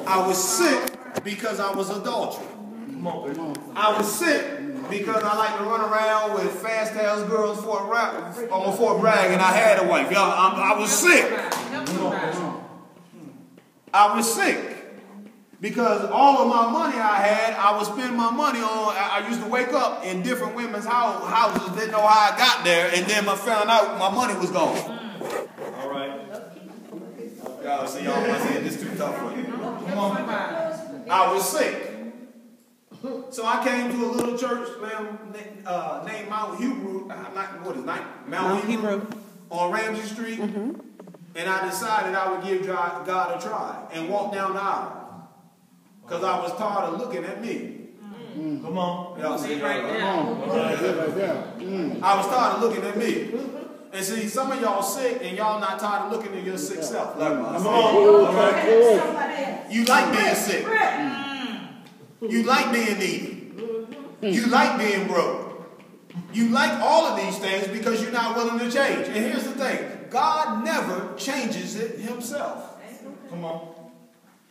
I was sick because I was adultery. I was sick because I like to run around with fast-ass girls for a brag, and I had a wife. Y'all, I was sick. I was sick because all of my money I had, I would spend my money on. I used to wake up in different women's houses, didn't know how I got there, and then I found out my money was gone. All right. Y'all see, y'all want to say this too tough for you. Come on. I was sick. So I came to a little church named Mount Hebrew. Mount Hebrew on Ramsey Street. And I decided I would give God a try and walk down the aisle. Because I was tired of looking at me. Come on. Y'all see right there. I was tired of looking at me. And see, some of y'all sick and y'all not tired of looking at your sick self. Come on. You like being sick. You like being needy. You like being broke. You like all of these things because you're not willing to change. And here's the thing. God never changes it himself. Come on.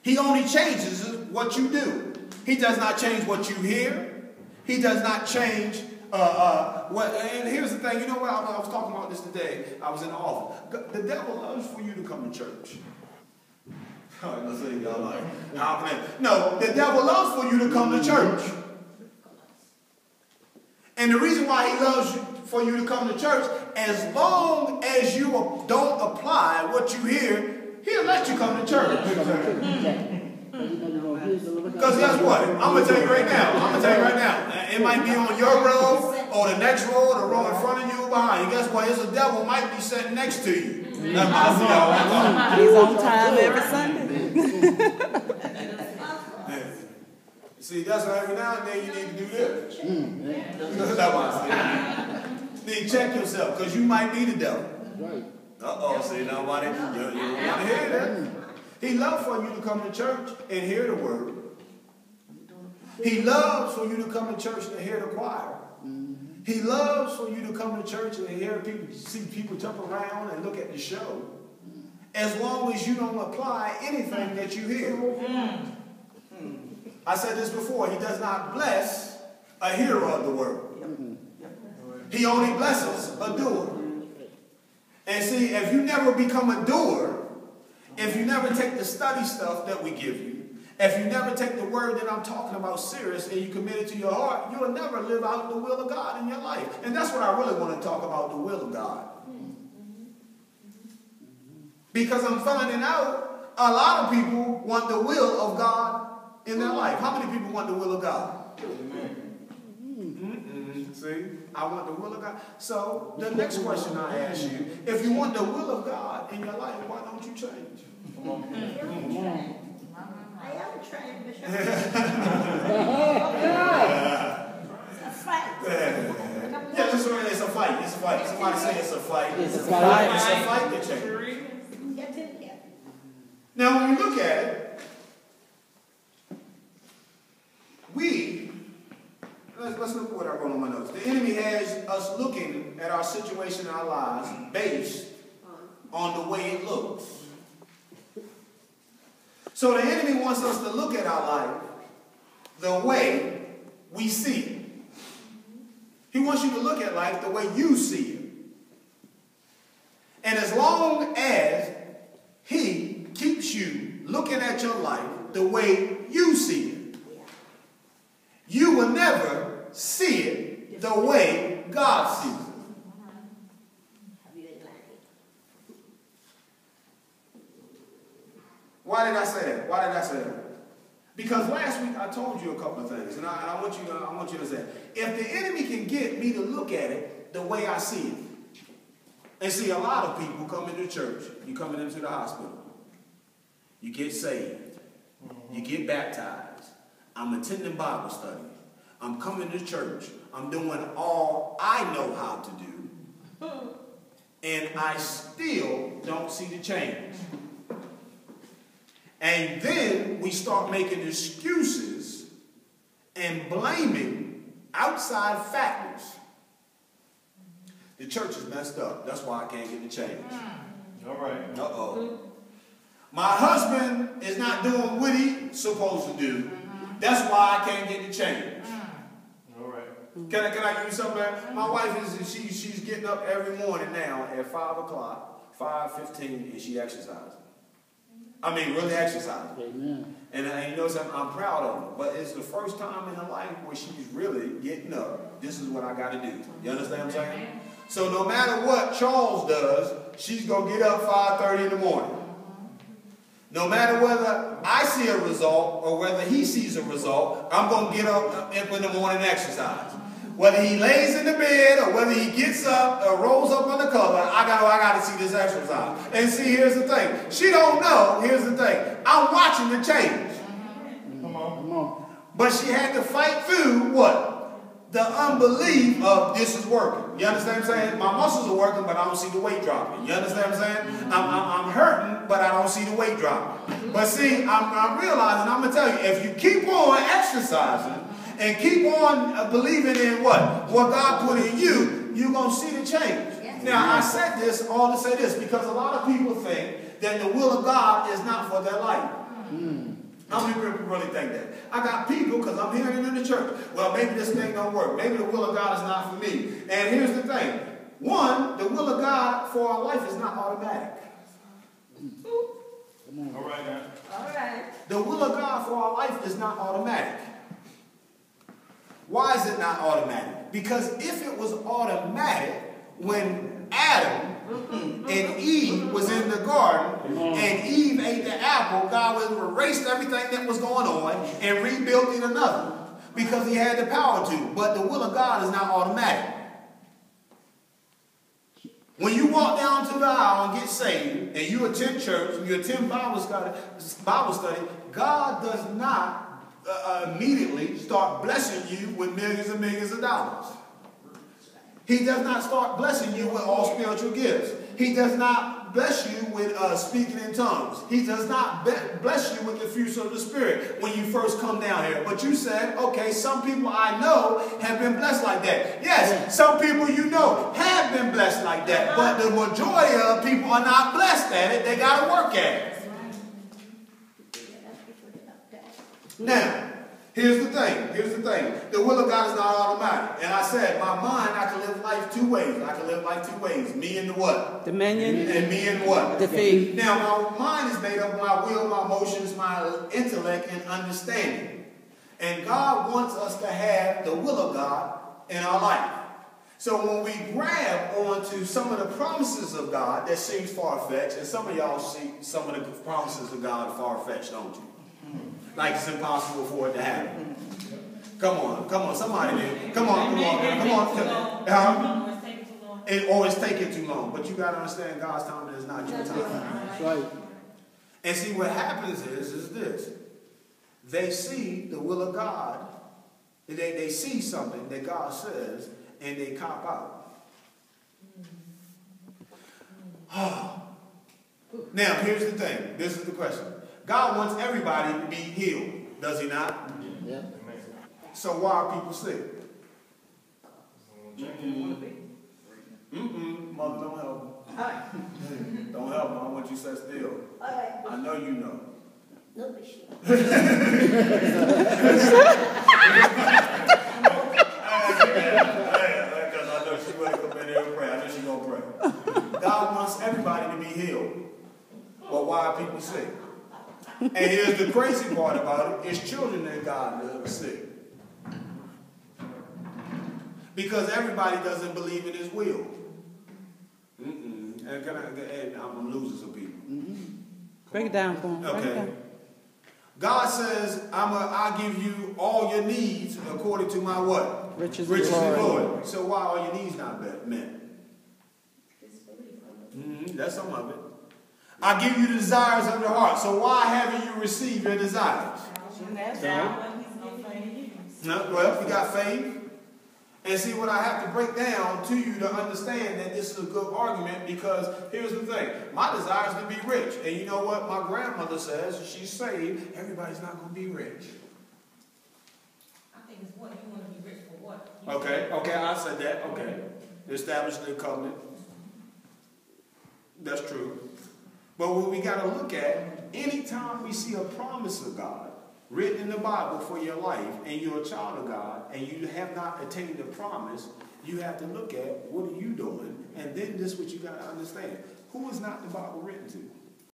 He only changes what you do. He does not change what you hear. He does not change what. And here's the thing. You know what? I was talking about this today. I was in the office. The devil loves for you to come to church. No, the devil loves for you to come to church. And the reason why he loves for you to come to church, as long as you don't apply what you hear, he'll let you come to church. Because guess what? I'm going to tell you right now. It might be on your road, or the next road, or the road in front of you, or behind you. Guess what? The devil might be sitting next to you. He's on time every Sunday. See, that's why every now and then you need to do this. You need to check yourself, because you might be the devil. Uh-oh, see, nobody, you don't want to hear that. He loves for you to come to church and hear the word. He loves for you to come to church and hear the choir. He loves for you to come to church and see people jump around and look at the show. As long as you don't apply anything that you hear. I said this before. He does not bless a hearer of the word. He only blesses a doer. And see, if you never become a doer, if you never take the study stuff that we give you, if you never take the word that I'm talking about serious and you commit it to your heart, you'll never live out the will of God in your life. And that's what I really want to talk about, the will of God. Because I'm finding out a lot of people want the will of God in their life. How many people want the will of God? See, I want the will of God. So the next question I ask you, if you want the will of God in your life, why don't you change? Come on. I am trying, Bishop. It's a fight. Yeah, just remember it's a fight. It's a fight. Somebody say it's a fight. It's a fight. It's a fight to change. Now, when you look at it, let's look at what I wrote on my notes. The enemy has us looking at our situation in our lives based on the way it looks. So the enemy wants us to look at our life the way we see it. He wants you to look at life the way you see it. And as long as he keeps you looking at your life the way you see it, you will never see it the way God sees it. Why did I say that? Because last week I told you a couple of things, and I want you to say, if the enemy can get me to look at it the way I see it, and see a lot of people come into church, you coming into the hospital, you get saved, you get baptized, I'm attending Bible study, I'm coming to church, I'm doing all I know how to do, and I still don't see the change. And then we start making excuses and blaming outside factors. The church is messed up. That's why I can't get the change. All right. Uh-oh. My husband is not doing what he supposed to do. That's why I can't get the change. All right. Can I give you something? My wife she's getting up every morning now at 5 o'clock, 5:15, and she exercises. I mean, really exercising. Amen. And you know something? I'm proud of her. But it's the first time in her life where she's really getting up. This is what I got to do. You understand what I'm saying? So no matter what Charles does, she's going to get up 5:30 in the morning. No matter whether I see a result or whether he sees a result, I'm going to get up in the morning and exercise. Whether he lays in the bed or whether he gets up or rolls up on the cover, I got to see this exercise. And see, here's the thing. She don't know. Here's the thing. I'm watching the change. Come on. But she had to fight through what? The unbelief of this is working. You understand what I'm saying? My muscles are working, but I don't see the weight dropping. You understand what I'm saying? I'm hurting, but I don't see the weight dropping. But see, I'm realizing, I'm going to tell you, if you keep on exercising and keep on believing in what God put in you, you're going to see the change. Now, I said this all to say this, because a lot of people think that the will of God is not for their life. How many people really think that? I got people, because I'm hearing it in the church, well, maybe this thing don't work. Maybe the will of God is not for me. And here's the thing. One, the will of God for our life is not automatic. All right, now. All right. The will of God for our life is not automatic. Why is it not automatic? Because if it was automatic, when Adam and Eve was in the garden and Eve ate the apple, God would have erased everything that was going on and rebuilt it another, because he had the power to. But the will of God is not automatic. When you walk down to the aisle and get saved and you attend church and you attend Bible study, God does not immediately start blessing you with millions and millions of dollars. He does not start blessing you with all spiritual gifts. He does not bless you with speaking in tongues. He does not bless you with the fruits of the Spirit when you first come down here. But you said, okay, some people I know have been blessed like that. Yes, some people you know have been blessed like that. But the majority of people are not blessed at it. They got to work at it. Now, here's the thing. The will of God is not automatic. And I said, my mind, I can live life two ways. I can live life two ways. Me and the what? Dominion. And me and what? Defeat. Now, my mind is made up of my will, my emotions, my intellect, and understanding. And God wants us to have the will of God in our life. So when we grab onto some of the promises of God that seems far-fetched, and some of y'all see some of the promises of God far-fetched, don't you? Like it's impossible for it to happen. Come on, somebody there. Come on. It's taking too long. But you got to understand God's timing is not your time. That's right. And see, what happens is this. They see the will of God. They see something that God says, and they cop out. Now, here's the thing. This is the question. God wants everybody to be healed, does he not? Yeah. So why are people sick? Mother, don't help them. Don't help them. I want you to sit still. All right. I know you know. No, but she. Because I know she will come in here and pray. I know she's going to pray. God wants everybody to be healed. But why are people sick? And here's the crazy part about it. It's children that God loves sick. Because everybody doesn't believe in his will. And I'm losing some people. Break it down for him. Okay. God says, I'll give you all your needs according to my what? Riches and glory. So why are your needs not met? That's some of it. I give you the desires of your heart. So why haven't you received your desires? Well, you got faith. And see, what I have to break down to you to understand that this is a good argument, because here's the thing. My desire is to be rich. And you know what my grandmother says? She's saved. Everybody's not going to be rich. I think it's what you want to be rich for what? Okay, I said that. Okay. Establish the covenant. That's true. But what we got to look at, anytime we see a promise of God, written in the Bible for your life, and you're a child of God, and you have not attained the promise, you have to look at what are you doing, and then this is what you got to understand. Who is not the Bible written to?